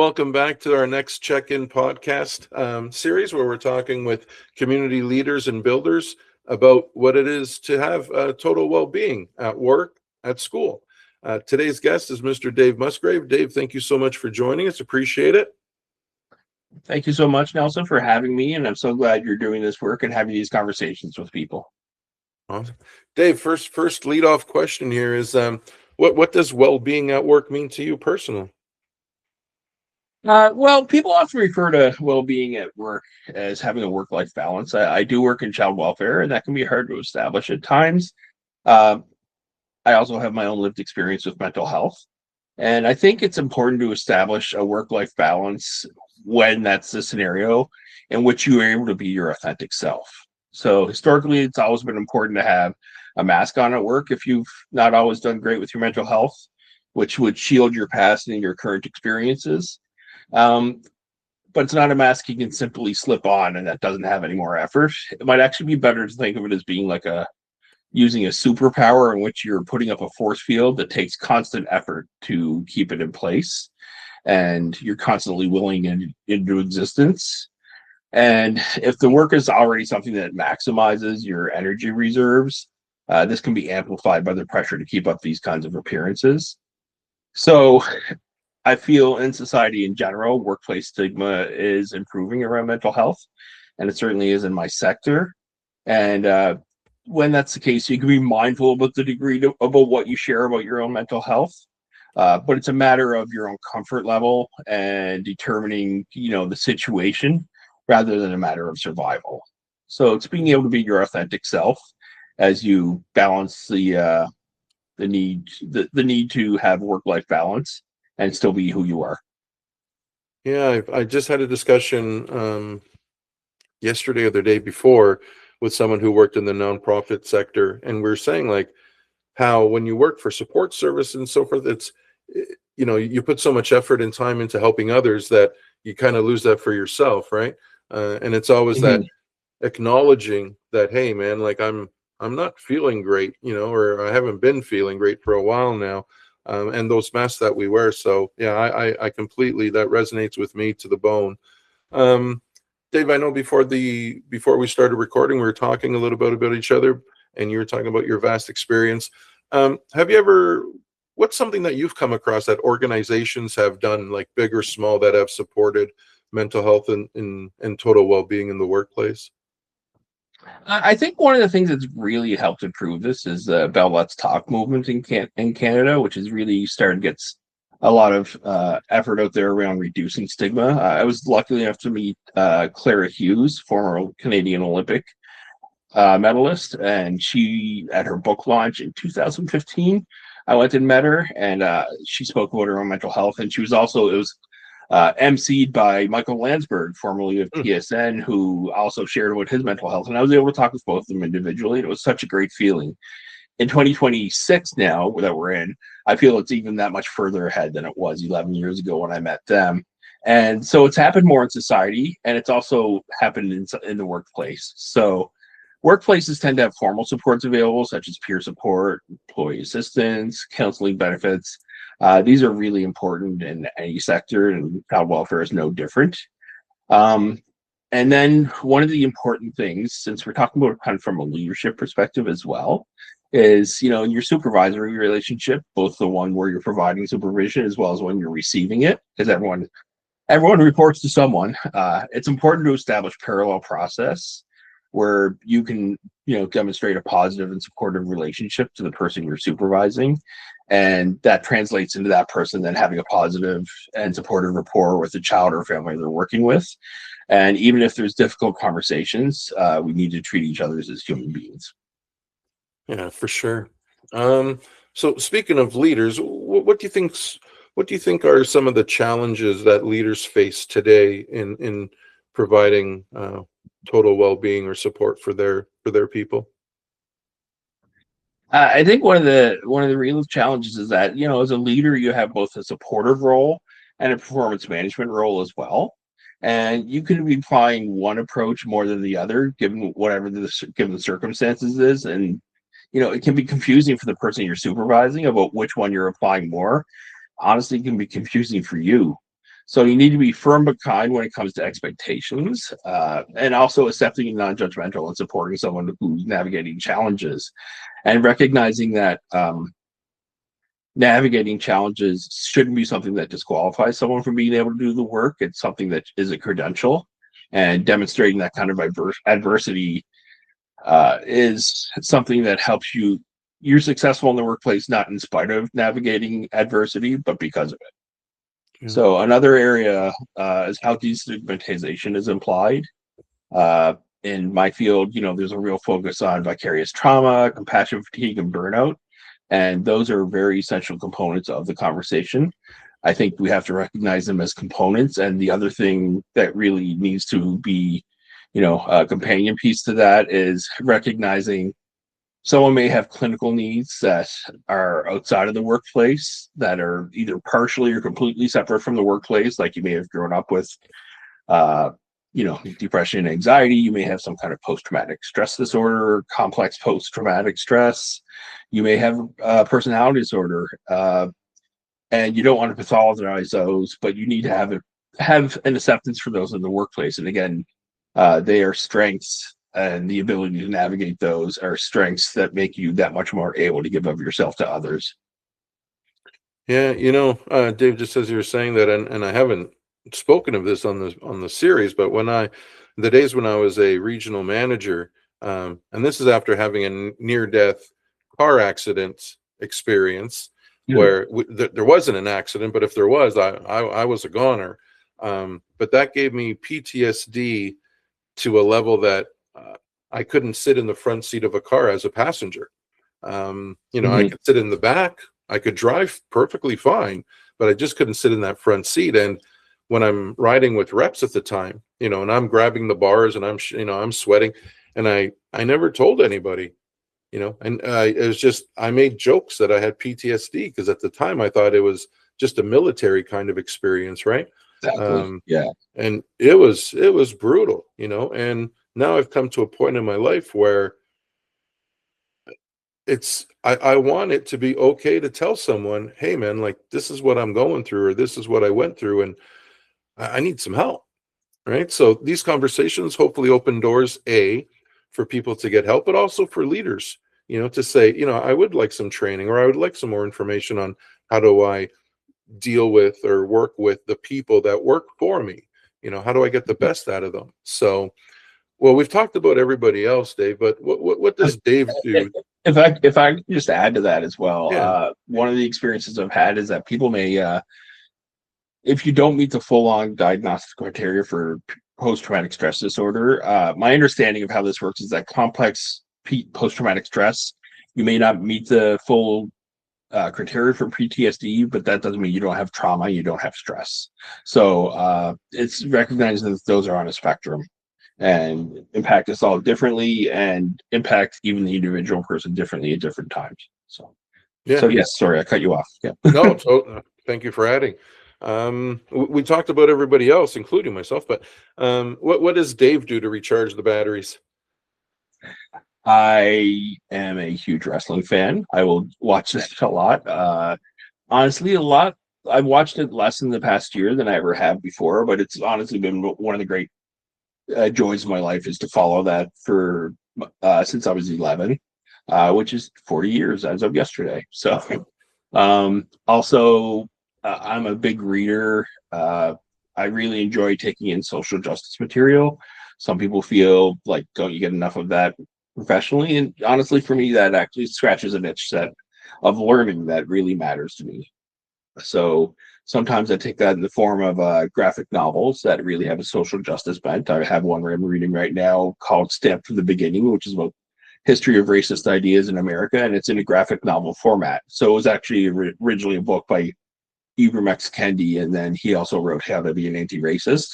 welcome back to our next check-in podcast series where we're talking with community leaders and builders about what it is to have total well-being at work, at school. Today's guest is Mr. Dave Musgrave. Dave, thank you so much for joining us. Appreciate it. Thank you so much, Nelson, for having me, and I'm so glad you're doing this work and having these conversations with people. Awesome. Dave, first lead-off question here is what does well-being at work mean to you personally? Well, people often refer to well-being at work as having a work-life balance. I do work in child welfare, and that can be hard to establish at times. Uh, I also have my own lived experience with mental health, and I think it's important to establish a work-life balance when that's the scenario in which you are able to be your authentic self. So historically, it's always been important to have a mask on at work if you've not always done great with your mental health, which would shield your past and your current experiences. But it's not a mask you can simply slip on and that doesn't have any more effort. It might actually be better to think of it as being like using a superpower in which you're putting up a force field that takes constant effort to keep it in place, and you're constantly willing into existence. And if the work is already something that maximizes your energy reserves, this can be amplified by the pressure to keep up these kinds of appearances. So I feel in society in general, workplace stigma is improving around mental health, and it certainly is in my sector. And when that's the case, you can be mindful about the degree about what you share about your own mental health. But it's a matter of your own comfort level and determining, the situation rather than a matter of survival. So it's being able to be your authentic self as you balance the need to have work-life balance and still be who you are. Yeah, I just had a discussion yesterday or the day before with someone who worked in the nonprofit sector, and we were saying like how when you work for support service and so forth, it's you put so much effort and time into helping others that you kind of lose that for yourself, right? And it's always that acknowledging that, hey man, like I'm not feeling great, or I haven't been feeling great for a while now. And those masks that we wear. So yeah, I completely, that resonates with me to the bone. Dave, I know before we started recording, we were talking a little bit about each other, and you were talking about your vast experience. What's something that you've come across that organizations have done, like big or small, that have supported mental health and total well-being in the workplace? I think one of the things that's really helped improve this is the Bell Let's Talk movement in Canada, which has really started to get a lot of effort out there around reducing stigma. I was lucky enough to meet Clara Hughes, former Canadian Olympic medalist, and she, at her book launch in 2015, I went and met her, and she spoke about her own mental health, and it was emceed by Michael Landsberg, formerly of TSN, who also shared about his mental health. And I was able to talk with both of them individually. And it was such a great feeling. In 2026 now that we're in, I feel it's even that much further ahead than it was 11 years ago when I met them. And so it's happened more in society, and it's also happened in the workplace. So workplaces tend to have formal supports available, such as peer support, employee assistance, counseling benefits. These are really important in any sector, and child welfare is no different. And then one of the important things, since we're talking about it kind of from a leadership perspective as well, is, in your supervisory relationship, both the one where you're providing supervision as well as when you're receiving it, because everyone reports to someone. It's important to establish parallel process where you can, demonstrate a positive and supportive relationship to the person you're supervising. And that translates into that person then having a positive and supportive rapport with the child or family they're working with. And even if there's difficult conversations, we need to treat each other as human beings. Yeah, for sure. So speaking of leaders, what do you think are some of the challenges that leaders face today in providing total well-being or support for their people? I think one of the real challenges is that, as a leader, you have both a supportive role and a performance management role as well. And you can be applying one approach more than the other, given given the circumstances is. And, it can be confusing for the person you're supervising about which one you're applying more. Honestly, it can be confusing for you. So you need to be firm but kind when it comes to expectations, and also accepting and non-judgmental and supporting someone who's navigating challenges, and recognizing that navigating challenges shouldn't be something that disqualifies someone from being able to do the work. It's something that is a credential, and demonstrating that kind of adversity is something that helps you. You're successful in the workplace not in spite of navigating adversity, but because of it. Yeah. So another area is how destigmatization is implied. In my field, there's a real focus on vicarious trauma, compassion fatigue, and burnout. And those are very essential components of the conversation. I think we have to recognize them as components. And the other thing that really needs to be, a companion piece to that is recognizing someone may have clinical needs that are outside of the workplace, that are either partially or completely separate from the workplace. Like you may have grown up with, depression and anxiety. You may have some kind of post-traumatic stress disorder, complex post-traumatic stress. You may have a personality disorder, and you don't want to pathologize those, but you need to have an acceptance for those in the workplace. And again, they are strengths, and the ability to navigate those are strengths that make you that much more able to give of yourself to others. Yeah, Dave, just as you were saying that, and I haven't spoken of this on the series, but the days when I was a regional manager, and this is after having a near-death car accident experience, where there wasn't an accident, but if there was, I was a goner. But that gave me PTSD to a level that I couldn't sit in the front seat of a car as a passenger. I could sit in the back. I could drive perfectly fine, but I just couldn't sit in that front seat. And when I'm riding with reps at the time, and I'm grabbing the bars and I'm sweating, and I never told anybody, and it was just, I made jokes that I had PTSD because at the time I thought it was just a military kind of experience, right? Exactly. Yeah. And it was brutal, and now I've come to a point in my life where I want it to be okay to tell someone, hey man, like this is what I'm going through, or this is what I went through, and I need some help. Right. So these conversations hopefully open doors, for people to get help, but also for leaders, to say, I would like some training, or I would like some more information on how do I deal with or work with the people that work for me. How do I get the best out of them? So, well, we've talked about everybody else, Dave, but what does Dave do? If I could just add to that as well, Yeah. one of the experiences I've had is that people may, if you don't meet the full-on diagnostic criteria for post-traumatic stress disorder, my understanding of how this works is that complex post-traumatic stress, you may not meet the full criteria for PTSD, but that doesn't mean you don't have trauma, you don't have stress. So it's recognizing that those are on a spectrum and impact us all differently, and impact even the individual person differently at different times. So, Yeah. so yes, sorry, I cut you off. Yeah. No, thank you for adding. We talked about everybody else, including myself, but what does Dave do to recharge the batteries? I am a huge wrestling fan. I will watch it a lot. Honestly, a lot. I've watched it less in the past year than I ever have before, but it's honestly been one of the great joys of my life is to follow that for since I was 11, which is 40 years as of yesterday. So, also, I'm a big reader. I really enjoy taking in social justice material. Some people feel like, don't you get enough of that professionally? And honestly, for me, that actually scratches an itch set of learning that really matters to me. So sometimes I take that in the form of graphic novels that really have a social justice bent. I have one where I'm reading right now called Stamped from the Beginning, which is about history of racist ideas in America, and it's in a graphic novel format. So it was actually originally a book by Ibram X. Kendi, and then he also wrote How to Be an Anti-Racist.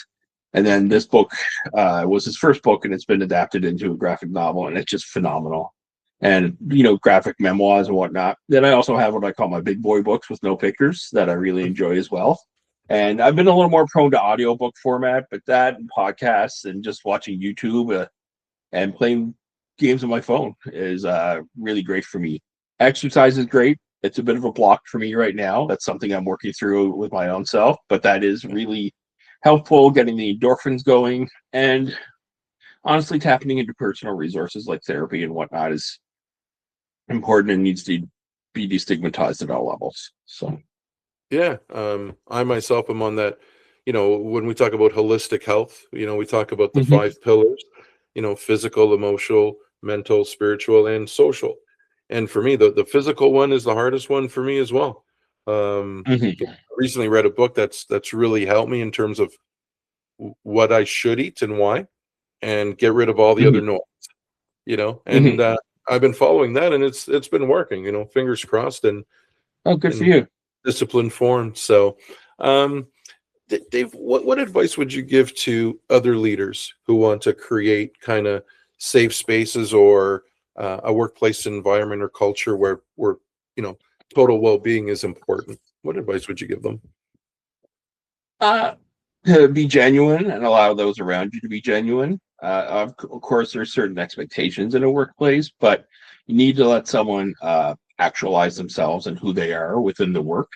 And then this book was his first book, and it's been adapted into a graphic novel, and it's just phenomenal. And graphic memoirs and whatnot. Then I also have what I call my big boy books with no pictures that I really enjoy as well. And I've been a little more prone to audiobook format, but that and podcasts and just watching YouTube and playing games on my phone is really great for me. Exercise is great. it's a bit of a block for me right now. That's something I'm working through with my own self, but that is really helpful, getting the endorphins going, and honestly, tapping into personal resources like therapy and whatnot is important and needs to be destigmatized at all levels. So, Yeah, I myself am on that. When we talk about holistic health, we talk about the mhm, five pillars, physical, emotional, mental, spiritual, and social. And for me, the physical one is the hardest one for me as well. I mhm, recently read a book that's really helped me in terms of what I should eat and why, and get rid of all the other mhm, noise. And mhm. I've been following that, and it's been working. Fingers crossed, and Oh, good for in you. disciplined form. So, um, Dave, what advice would you give to other leaders who want to create kind of safe spaces or a workplace environment or culture where you know total well-being is important? What advice would you give them? Uh, to be genuine and allow those around you to be genuine. Of course, there's certain expectations in a workplace, but you need to let someone actualize themselves and who they are within the work.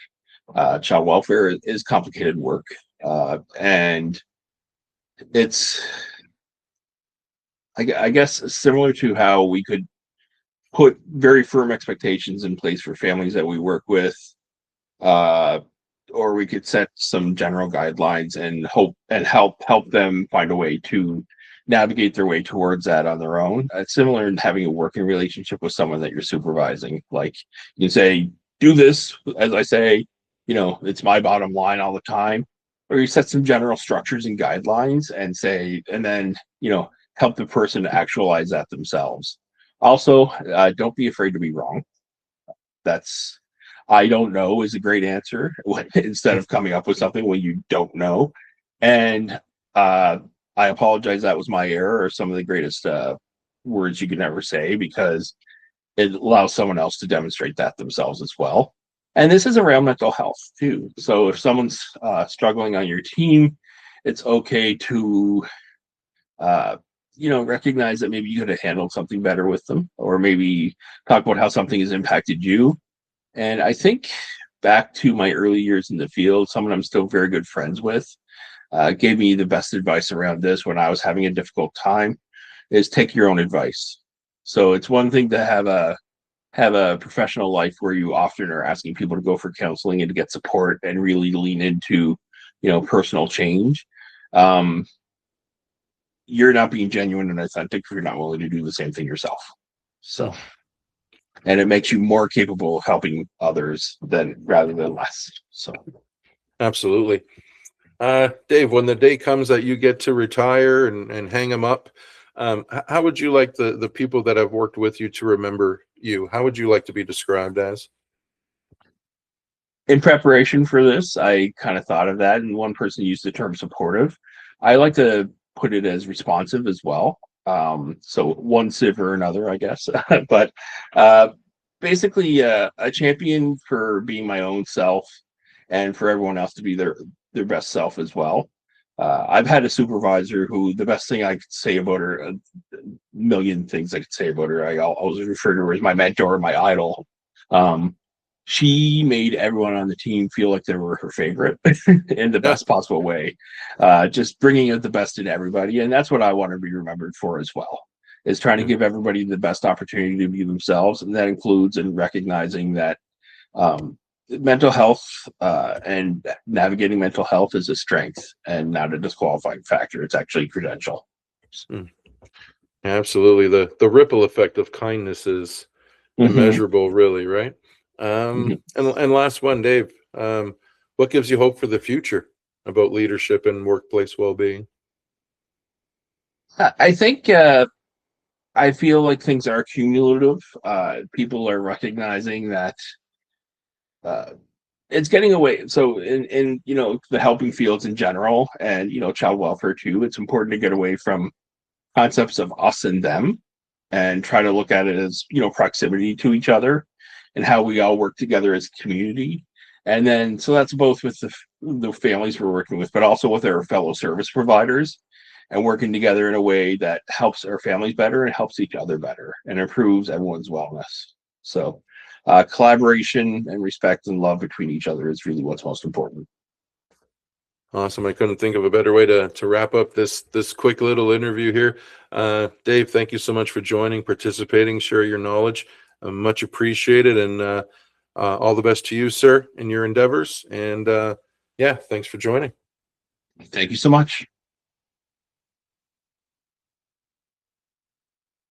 Child welfare is complicated work, and it's, I guess, similar to how we could put very firm expectations in place for families that we work with, uh, or we could set some general guidelines and hope and help them find a way to navigate their way towards that on their own. It's similar in having a working relationship with someone that you're supervising. Like, you can say, do this, as I say, it's my bottom line all the time. Or you set some general structures and guidelines and say, and then, help the person actualize that themselves. Also, don't be afraid to be wrong. That's, I don't know is a great answer instead of coming up with something when you don't know. And uh, I apologize. That was my error, or some of the greatest words you could never say, because it allows someone else to demonstrate that themselves as well. And this is around mental health too. So if someone's struggling on your team, it's okay to uh, recognize that maybe you could have handled something better with them, or maybe talk about how something has impacted you. And I think back to my early years in the field, someone I'm still very good friends with gave me the best advice around this when I was having a difficult time, is take your own advice. So it's one thing to have a professional life where you often are asking people to go for counseling and to get support and really lean into, personal change. Um, you're not being genuine and authentic if you're not willing to do the same thing yourself. Hmm, So, and it makes you more capable of helping others than rather than less. So, absolutely. Dave, when the day comes that you get to retire and hang them up, how would you like the people that have worked with you to remember you? How would you like to be described as? in preparation for this, I kind of thought of that, and one person used the term supportive. I like to put it as responsive as well. So one sieve or another, I guess. But uh, basically, a champion for being my own self, and for everyone else to be their best self as well. I've had a supervisor who, the best thing I could say about her, a million things I could say about her. I always refer to her as my mentor, my idol. Um, she made everyone on the team feel like they were her favorite in the Yeah. best possible way, just bringing out the best in everybody. And that's what I want to be remembered for as well, is trying to Yeah. give everybody the best opportunity to be themselves. And that includes in recognizing that um, mental health and navigating mental health is a strength and not a disqualifying factor. It's actually a credential. Mm. Absolutely. The ripple effect of kindness is Mm-hmm. immeasurable, really, right? Mm-hmm. And last one, Dave. What gives you hope for the future about leadership and workplace well-being? I think I feel like things are cumulative. People are recognizing that uh, it's getting away. So in the helping fields in general, and child welfare too, it's important to get away from concepts of us and them, and try to look at it as proximity to each other and how we all work together as a community. And then so that's both with the families we're working with, but also with our fellow service providers, and working together in a way that helps our families better and helps each other better and improves everyone's wellness. So collaboration and respect and love between each other is really what's most important. Awesome. I couldn't think of a better way to wrap up this quick little interview here. Dave, thank you so much for joining, participating, share your knowledge. Much appreciated, and all the best to you, sir, in your endeavors. And yeah, thanks for joining. Thank you so much.